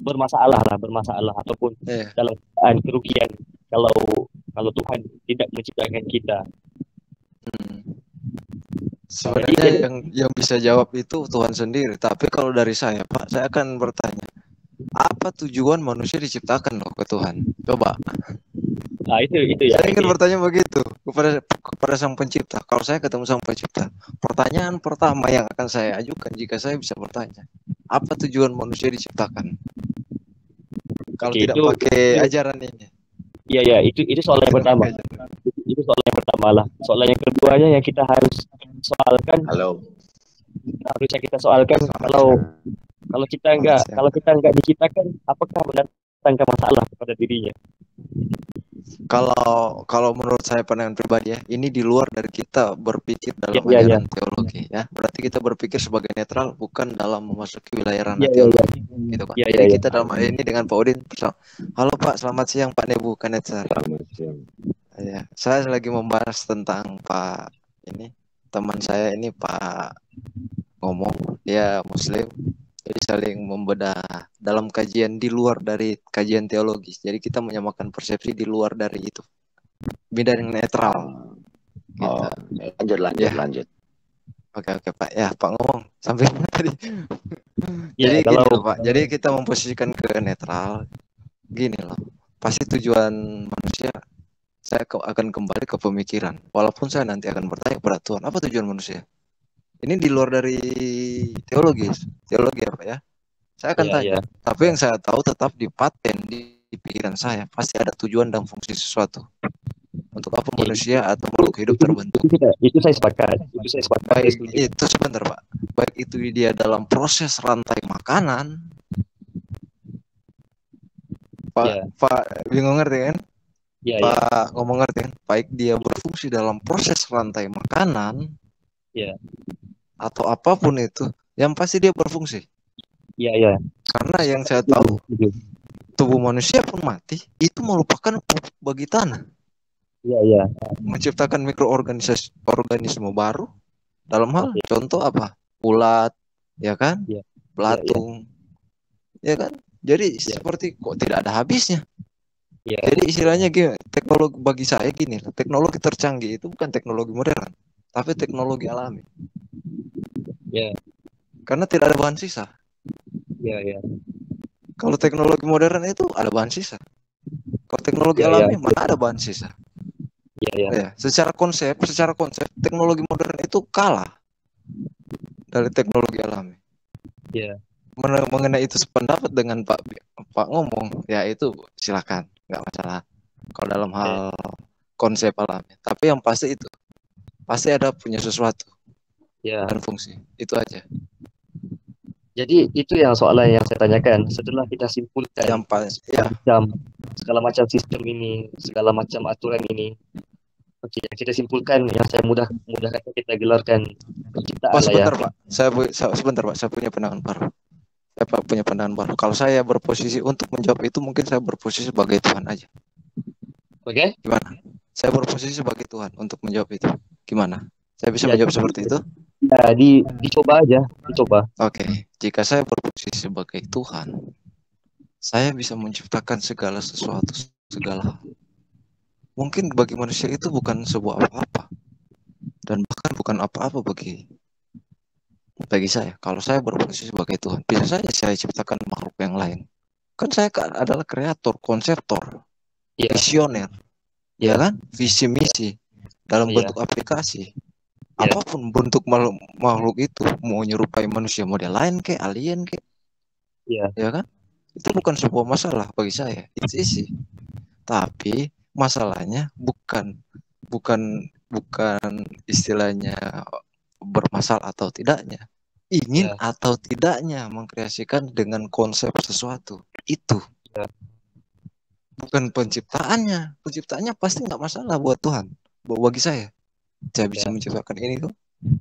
bermasalah ataupun dalam kerugian kalau Tuhan tidak menciptakan kita? Sebenarnya yang bisa jawab itu Tuhan sendiri. Tapi kalau dari saya Pak, saya akan bertanya, apa tujuan manusia diciptakan loh ke Tuhan? Coba. Itu ya. Saya ingin bertanya begitu kepada Sang Pencipta. Kalau saya ketemu Sang Pencipta, pertanyaan pertama yang akan saya ajukan jika saya bisa bertanya, apa tujuan manusia diciptakan? Kalau tidak pakai ajaran ini. Iya, itu soal yang pertama. Itu soal yang pertama lah. Soal yang keduanya yang kita harus soalkan. Harusnya kita soalkan, kalau kita enggak diciptakan, apakah mendatangkan masalah kepada dirinya? Kalau menurut saya pandangan pribadi ya, ini di luar dari kita berpikir dalam ajaran teologi ya. Berarti kita berpikir sebagai netral, bukan dalam memasuki wilayah ranah teologi. Gitu Pak. Jadi kita dalam ini dengan Pak Udin. Halo Pak, selamat siang Pak Nebu Kanetsar. Selamat siang. Ya, saya lagi membahas tentang Pak ini teman saya ini Pak ngomong dia Muslim. Jadi saling membedah dalam kajian di luar dari kajian teologis. Jadi kita menyamakan persepsi di luar dari itu. Beda dengan netral. Gitu. Lanjut. Oke Pak. Ya Pak ngomong sampai mana tadi? Ya, Jadi gini kalau loh Pak. Jadi kita memposisikan ke netral. Gini loh. Pasti tujuan manusia akan kembali ke pemikiran. Walaupun saya nanti akan bertanya kepada Tuhan, apa tujuan manusia? Ini di luar dari teologi apa ya? Saya akan ya tanya. ya Tapi yang saya tahu tetap dipaten di pikiran saya. Pasti ada tujuan dan fungsi sesuatu. Untuk apa ya, manusia atau makhluk hidup terbentuk? itu saya sepakat. Itu saya sepakat, saya Baik setuju. itu sebentar Pak. Baik itu dia dalam proses rantai makanan, Ya, Pak bingung ngerti kan? ya, ya, Pak ngomong ngerti kan? Baik dia berfungsi dalam proses rantai makanan ya, atau apapun itu, yang pasti dia berfungsi. ya, ya. Karena yang Sepakat, saya setuju, tahu, setuju. tubuh manusia pun mati, itu merupakan pupuk bagi tanah. Ya, ya. Menciptakan mikroorganisme baru, dalam hal Oke. contoh apa? Ulat, ya kan? Ya, ya, ya, Belatung, ya kan? Jadi ya, seperti kok tidak ada habisnya. ya, Jadi istilahnya gini, teknologi bagi saya gini, teknologi tercanggih itu bukan teknologi modern, tapi teknologi alami. ya, Karena tidak ada bahan sisa. ya, ya, Kalau teknologi modern itu ada bahan sisa. Kalau teknologi ya, ya, alami mana ada bahan sisa? ya, ya, Ya, secara konsep teknologi modern itu kalah dari teknologi alami. ya, Mengenai itu sependapat dengan Pak ngomong, ya itu silakan, nggak masalah. Kalau dalam ya. hal konsep alami, tapi yang pasti itu pasti ada punya sesuatu Ya. dan fungsi. Itu aja. Jadi itu yang soalan yang saya tanyakan. Setelah kita simpulkan Yang paling segala ya macam segala macam sistem ini, segala macam aturan ini, oke, yang kita simpulkan yang saya mudah kata kita gelarkan Pak penciptaan lah ya. sebentar Pak. Sebentar Pak, saya punya pandangan baru. Saya punya pandangan baru. Kalau saya berposisi untuk menjawab itu mungkin saya berposisi sebagai Tuhan aja. Oke? Gimana? Saya berposisi sebagai Tuhan untuk menjawab itu. Gimana? Saya bisa Ya, menjawab seperti itu? ya dicoba aja, dicoba. Oke. Jika saya berposisi sebagai Tuhan, saya bisa menciptakan segala sesuatu, segala hal. Mungkin bagi manusia itu bukan sebuah apa-apa. Dan bahkan bukan apa-apa bagi saya. Kalau saya berposisi sebagai Tuhan, bisa saja saya ciptakan makhluk yang lain. Kan saya adalah kreator, konseptor, Iya, visioner, ya iya, kan? Visi misi dalam iya, bentuk aplikasi. iya, Apapun bentuk makhluk itu, mau menyerupai manusia model lain ke alien ke, iya, ya kan? Itu bukan sebuah masalah bagi saya. It's easy. Tapi masalahnya bukan bukan istilahnya bermasalah atau tidaknya. Ingin iya, atau tidaknya mengkreasikan dengan konsep sesuatu. Itu iya, bukan penciptaannya. Penciptaannya pasti nggak masalah buat Tuhan. Bagi saya bisa iya. menciptakan ini kok.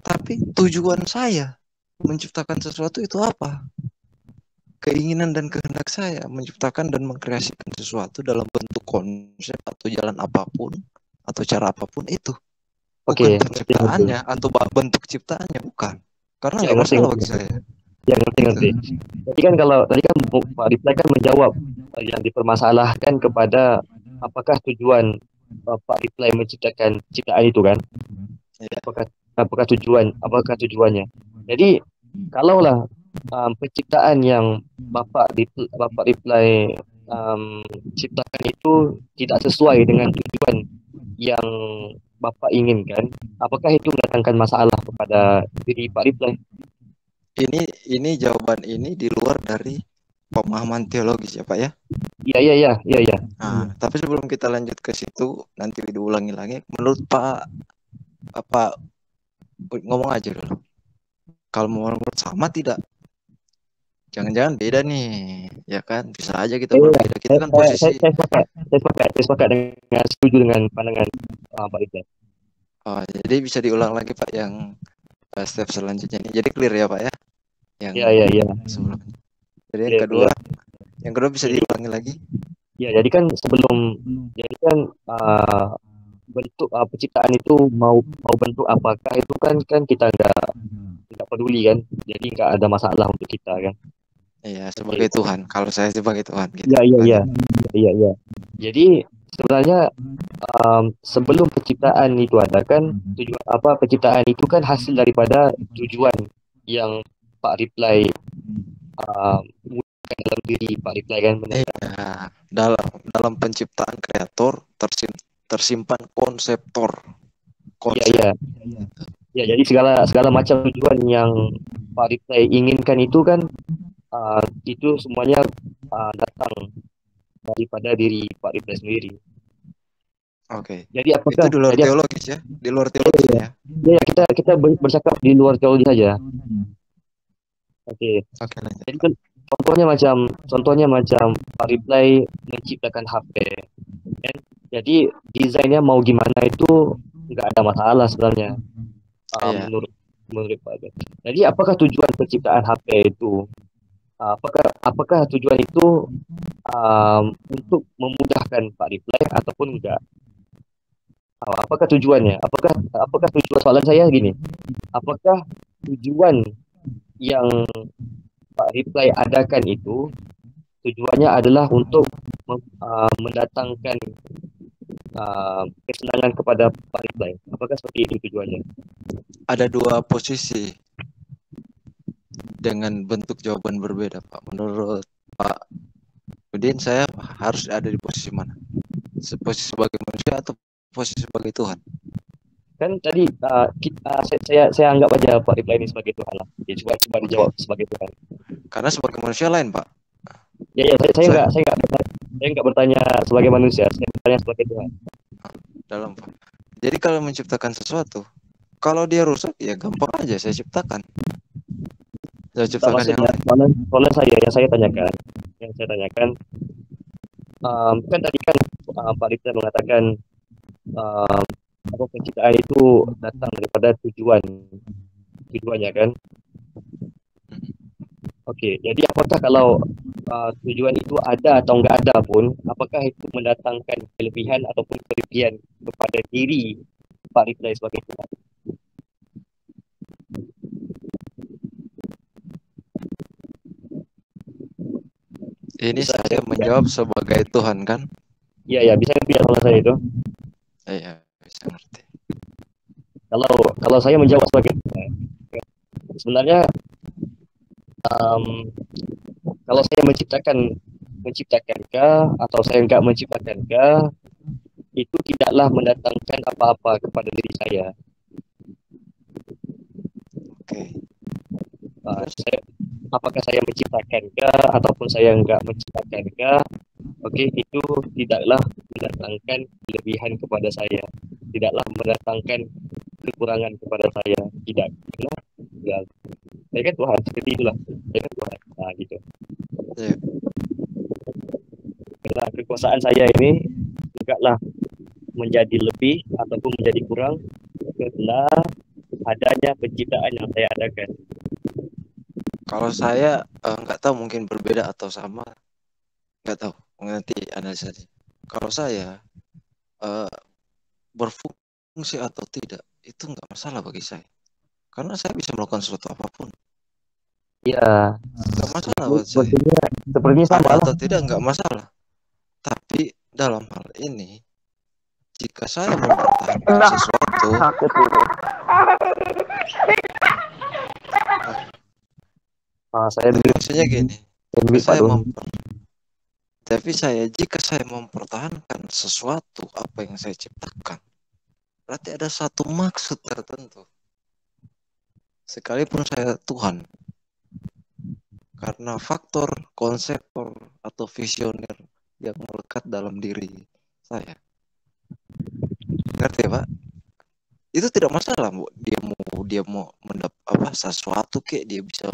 Tapi tujuan saya menciptakan sesuatu itu apa? Keinginan dan kehendak saya menciptakan dan mengkreasikan sesuatu dalam bentuk konsep atau jalan apapun atau cara apapun itu. Bukan Oke, ngerti, ngerti. penciptaannya atau bentuk ciptaannya, bukan. Karena Ya, nggak ngerti, masalah ngerti. bagi saya. Ya, ngerti, Itu. ngerti. Tadi kan kalau tadi kan Pak Rifai kan menjawab yang dipermasalahkan kepada apakah tujuan Pak Rifai menciptakan ciptaan itu kan? Ya. Apakah apakah tujuannya? Jadi kalaulah penciptaan yang Bapak Rifai ciptakan itu tidak sesuai dengan tujuan yang Bapak inginkan, apakah itu mendatangkan masalah kepada diri Pak Rifai? Ini jawaban ini di luar dari pemahaman teologis ya Pak ya. Iya, iya, iya, iya, iya. Nah, tapi sebelum kita lanjut ke situ, nanti diulangi lagi. Menurut Pak, apa ngomong aja dulu. Kalau menurut sama tidak? Jangan-jangan beda nih, ya kan? Bisa aja kita Iya, berbeda. Kita kan posisi. saya sepakat dengan setuju dengan pandangan Pak Rifai. Oh, jadi bisa diulang lagi Pak yang step selanjutnya ini. Jadi clear ya Pak ya? Yang Iya, iya, iya. sebelumnya. Jadi Clear, clear. yang kedua bisa Jadi, diulangi lagi. ya, jadi kan bentuk penciptaan itu mau bentuk apakah itu kan kita nggak peduli kan, jadi nggak ada masalah untuk kita kan. Iya, Oke. sebagai Tuhan. Kalau saya sebagai Tuhan gitu. Iya, iya, iya, Lanjut. iya, iya. Jadi sebenarnya sebelum penciptaan itu ada kan, tujuan apa penciptaan itu kan hasil daripada tujuan yang Pak Reply wujudkan dalam diri Pak Reply kan, benar tak? Iya, dalam penciptaan kreator tersimpan konseptor, Iya, konsep. iya. Ya, jadi segala macam tujuan yang Pak Reply inginkan itu kan itu semuanya datang daripada diri Pak Reply sendiri. Oke. Jadi Itu apakah di luar jadi teologis ya, di luar teologis ya. ya, kita bercakap di luar teori saja. Oke. Oke, lanjut. Jadi kan contohnya macam Pak Reply menciptakan HP kan. Jadi desainnya mau gimana itu nggak ada masalah sebenarnya, Iya. menurut Pak Reply. Jadi apakah tujuan penciptaan HP itu apakah tujuan itu untuk memudahkan Pak Reply ataupun enggak? Apakah tujuannya? Apakah tujuan, soalan saya gini, apakah tujuan yang Pak Reply adakan itu tujuannya adalah untuk mendatangkan kesenangan kepada Pak Reply? Apakah seperti itu tujuannya? Ada dua posisi dengan bentuk jawaban berbeda, Pak. Menurut Pak Udin, saya harus ada di posisi mana? Posisi sebagai manusia atau posisi sebagai Tuhan? Kan tadi saya anggap aja Pak Reply ini sebagai Tuhan lah. Ya, coba dijawab sebagai Tuhan. Karena sebagai manusia lain, Pak. Ya, saya nggak bertanya sebagai manusia, saya bertanya sebagai Tuhan. Dalam, Pak. Jadi kalau menciptakan sesuatu, kalau dia rusak, ya gampang aja saya ciptakan. Saya ciptakan yang lain. Soalnya saya tanyakan, kan tadi kan Pak Reply mengatakan penciptaan itu datang daripada tujuannya kan. Oke, jadi apakah kalau tujuan itu ada atau enggak ada pun, apakah itu mendatangkan kelebihan ataupun kerugian kepada diri Pak Reply sebagai Tuhan? Ini saya menjawab sebagai Tuhan kan? Iya, bisa ngerti ya soal saya itu. Iya, bisa ngerti. Kalau saya menjawab sebagai Tuhan, sebenarnya kalau saya menciptakankah atau saya enggak menciptakankah, itu tidaklah mendatangkan apa-apa kepada diri saya. Oke. Apakah saya menciptakankah ataupun saya enggak menciptakankah, oke, itu tidaklah mendatangkan kelebihan kepada saya, tidaklah mendatangkan kekurangan kepada saya, tidak. Saya kan Tuhan, seperti itulah. Saya kan Tuhan, gitu. Yeah. Karena kekuasaan saya ini tidaklah menjadi lebih ataupun menjadi kurang karena adanya penciptaan yang saya adakan. Kalau saya nggak tahu, mungkin berbeda atau sama, nggak tahu, nanti analisanya. Kalau saya berfungsi atau tidak itu nggak masalah bagi saya, karena saya bisa melakukan sesuatu apapun. Iya. Nggak masalah buat saya. Sepertinya sama ada atau tidak nggak masalah. Tapi dalam hal ini, jika saya mempertahankan sesuatu, maksudnya gini, jika saya mempertahankan sesuatu apa yang saya ciptakan, berarti ada satu maksud tertentu. Sekalipun saya Tuhan, karena faktor konseptor atau visioner yang melekat dalam diri saya. Ngerti ya, Pak? Itu tidak masalah, Bu. Dia mau mendapat sesuatu kayak dia bisa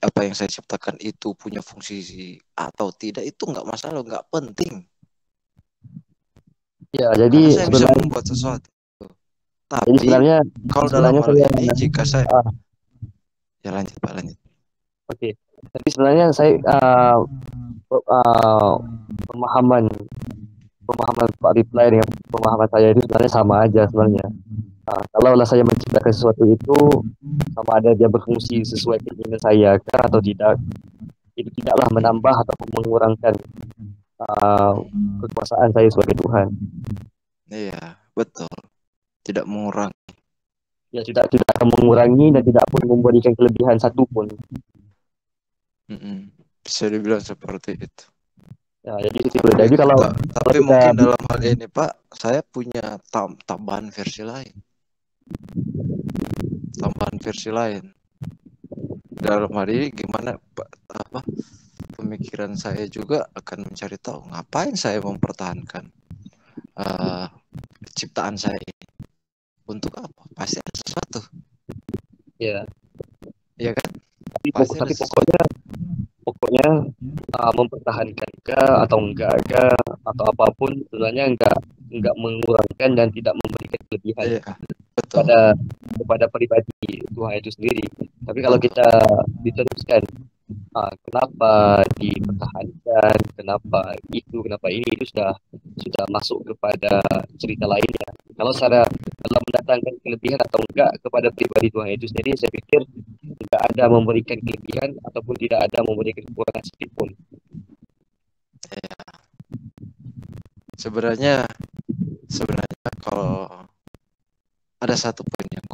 apa yang saya ciptakan itu punya fungsi atau tidak, itu nggak masalah, nggak penting. Ya, jadi saya bisa membuat sesuatu. Tapi jadi sebenarnya kalau dalam hal ini, jika saya ya lanjut, Pak, lanjut. Oke. Tapi sebenarnya saya pemahaman Pak Reply dengan pemahaman saya itu sebenarnya sama aja sebenarnya. Kalau saya menciptakan sesuatu itu, sama ada dia berfungsi sesuai keinginan saya atau tidak, itu tidaklah menambah atau mengurangkan uh, kekuasaan saya sebagai Tuhan. Iya, betul. Tidak mengurangi. Ya tidak akan mengurangi dan tidak pun memberikan kelebihan satupun. Bisa dibilang seperti itu. Ya, jadi kalau Tapi kita mungkin dalam hal ini Pak, saya punya tambahan versi lain. Dalam hal ini gimana Pak, pemikiran saya juga akan mencari tahu ngapain saya mempertahankan ciptaan saya ini. Untuk apa? Pasti ada sesuatu. ya. Iya kan? Tapi pokoknya mempertahankan atau enggak atau apapun sebenarnya enggak mengurangkan dan tidak memberikan kelebihan kepada pribadi Tuhan itu sendiri. Tapi kalau kita diteruskan kenapa dipertahankan, kenapa ini itu sudah masuk kepada cerita lainnya. Kalau dalam mendatangkan kelebihan atau enggak kepada pribadi Tuhan itu sendiri, saya pikir tidak ada memberikan kelebihan ataupun tidak ada memberikan kekurangan sedikit pun. Ya. Sebenarnya kalau ada satu poin yang